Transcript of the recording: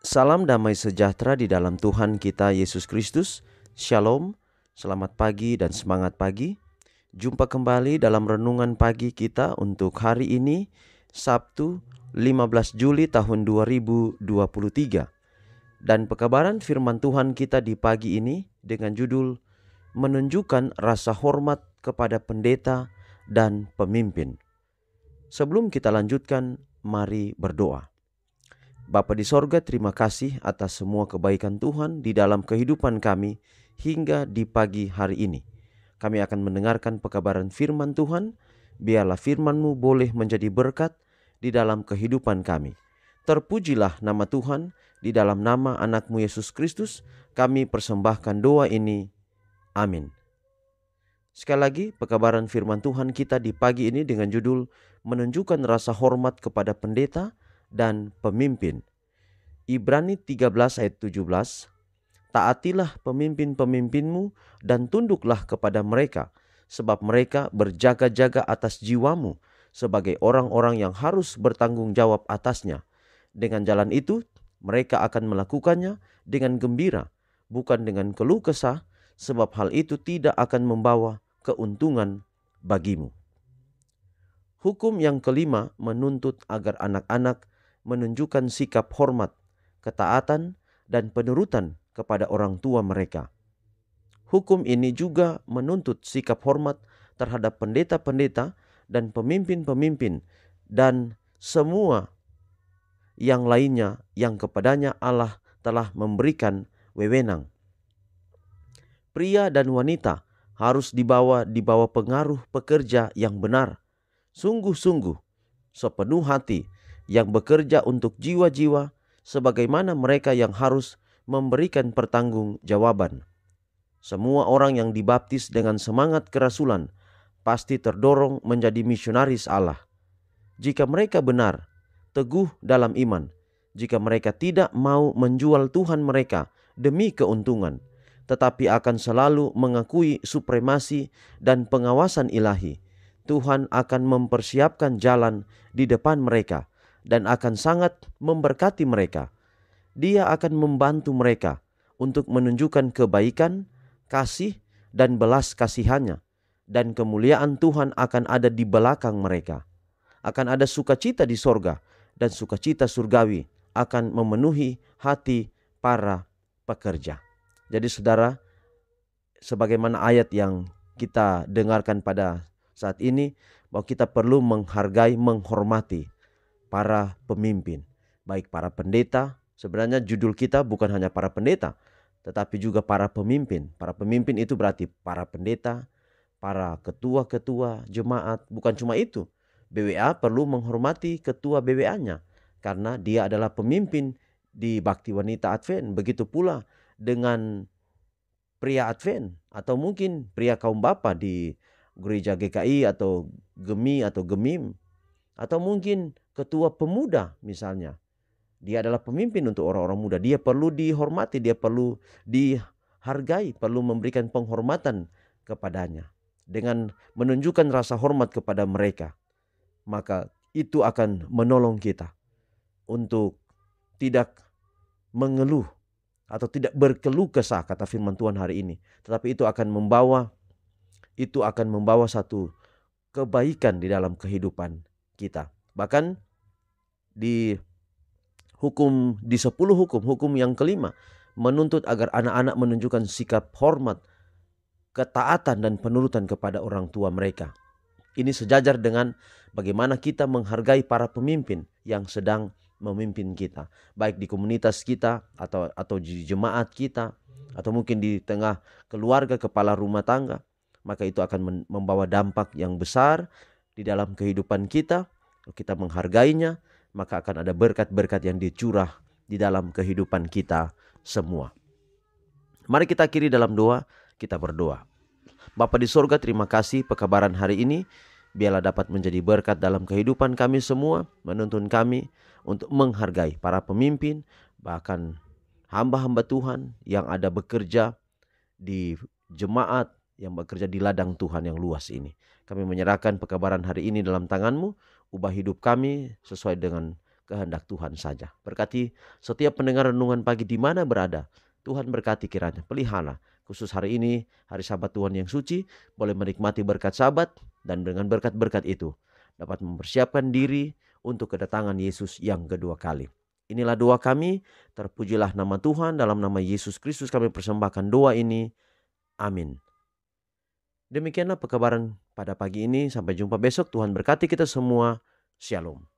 Salam damai sejahtera di dalam Tuhan kita Yesus Kristus. Shalom, selamat pagi dan semangat pagi. Jumpa kembali dalam renungan pagi kita untuk hari ini, Sabtu 15 Juli tahun 2023. Dan pekabaran firman Tuhan kita di pagi ini dengan judul Menunjukkan Rasa Hormat kepada Pendeta dan Pemimpin. Sebelum kita lanjutkan, mari berdoa. Bapa di sorga, terima kasih atas semua kebaikan Tuhan di dalam kehidupan kami hingga di pagi hari ini. Kami akan mendengarkan pekabaran firman Tuhan. Biarlah firman-Mu boleh menjadi berkat di dalam kehidupan kami. Terpujilah nama Tuhan. Di dalam nama anak-Mu Yesus Kristus kami persembahkan doa ini. Amin. Sekali lagi, pekabaran firman Tuhan kita di pagi ini dengan judul Menunjukkan Rasa Hormat kepada Pendeta dan Pemimpin. Ibrani 13 ayat 17. Taatilah pemimpin-pemimpinmu dan tunduklah kepada mereka, sebab mereka berjaga-jaga atas jiwamu sebagai orang-orang yang harus bertanggung jawab atasnya. Dengan jalan itu, mereka akan melakukannya dengan gembira, bukan dengan keluh kesah, sebab hal itu tidak akan membawa keuntungan bagimu. Hukum yang kelima menuntut agar anak-anak menunjukkan sikap hormat, ketaatan, dan penurutan kepada orang tua mereka. Hukum ini juga menuntut sikap hormat terhadap pendeta-pendeta dan pemimpin-pemimpin dan semua yang lainnya yang kepadanya Allah telah memberikan wewenang. Pria dan wanita harus dibawa pengaruh pekerja yang benar, sungguh-sungguh, sepenuh hati, yang bekerja untuk jiwa-jiwa sebagaimana mereka yang harus memberikan pertanggungjawaban. Semua orang yang dibaptis dengan semangat kerasulan pasti terdorong menjadi misionaris Allah. Jika mereka benar, teguh dalam iman, jika mereka tidak mau menjual Tuhan mereka demi keuntungan, tetapi akan selalu mengakui supremasi dan pengawasan ilahi, Tuhan akan mempersiapkan jalan di depan mereka dan akan sangat memberkati mereka. Dia akan membantu mereka untuk menunjukkan kebaikan, kasih, dan belas kasihannya. Dan kemuliaan Tuhan akan ada di belakang mereka. Akan ada sukacita di sorga, dan sukacita surgawi akan memenuhi hati para pekerja. Jadi saudara, sebagaimana ayat yang kita dengarkan pada saat ini, bahwa kita perlu menghargai, menghormati para pemimpin, baik para pendeta. Sebenarnya judul kita bukan hanya para pendeta, tetapi juga para pemimpin. Para pemimpin itu berarti para pendeta, para ketua-ketua jemaat. Bukan cuma itu, BWA perlu menghormati ketua BWA-nya, karena dia adalah pemimpin di Bakti Wanita Advent. Begitu pula dengan pria Advent, atau mungkin pria kaum bapa di gereja GKI atau GEMI atau GEMIM, atau mungkin ketua pemuda misalnya. Dia adalah pemimpin untuk orang-orang muda. Dia perlu dihormati, dia perlu dihargai, perlu memberikan penghormatan kepadanya. Dengan menunjukkan rasa hormat kepada mereka, maka itu akan menolong kita untuk tidak mengeluh atau tidak berkeluh kesah, kata firman Tuhan hari ini. Tetapi itu akan membawa satu kebaikan di dalam kehidupan kita. Bahkan di 10 hukum yang kelima menuntut agar anak-anak menunjukkan sikap hormat, ketaatan, dan penurutan kepada orang tua mereka. Ini sejajar dengan bagaimana kita menghargai para pemimpin yang sedang memimpin kita, baik di komunitas kita atau di jemaat kita, atau mungkin di tengah keluarga, kepala rumah tangga. Maka itu akan membawa dampak yang besar di dalam kehidupan kita. Kita menghargainya, maka akan ada berkat-berkat yang dicurah di dalam kehidupan kita semua. Mari kita akhiri dalam doa, kita berdoa. Bapa di sorga, terima kasih pekabaran hari ini. Biarlah dapat menjadi berkat dalam kehidupan kami semua, menuntun kami untuk menghargai para pemimpin, bahkan hamba-hamba Tuhan yang ada bekerja di jemaat, yang bekerja di ladang Tuhan yang luas ini. Kami menyerahkan pekabaran hari ini dalam tangan-Mu. Ubah hidup kami sesuai dengan kehendak Tuhan saja. Berkati setiap pendengar renungan pagi di mana berada. Tuhan berkati kiranya, pelihara. Khusus hari ini, hari Sabat Tuhan yang suci, boleh menikmati berkat Sabat, dan dengan berkat-berkat itu dapat mempersiapkan diri untuk kedatangan Yesus yang kedua kali. Inilah doa kami, terpujilah nama Tuhan, dalam nama Yesus Kristus kami persembahkan doa ini. Amin. Demikianlah pekabaran pada pagi ini, sampai jumpa besok. Tuhan berkati kita semua. Shalom.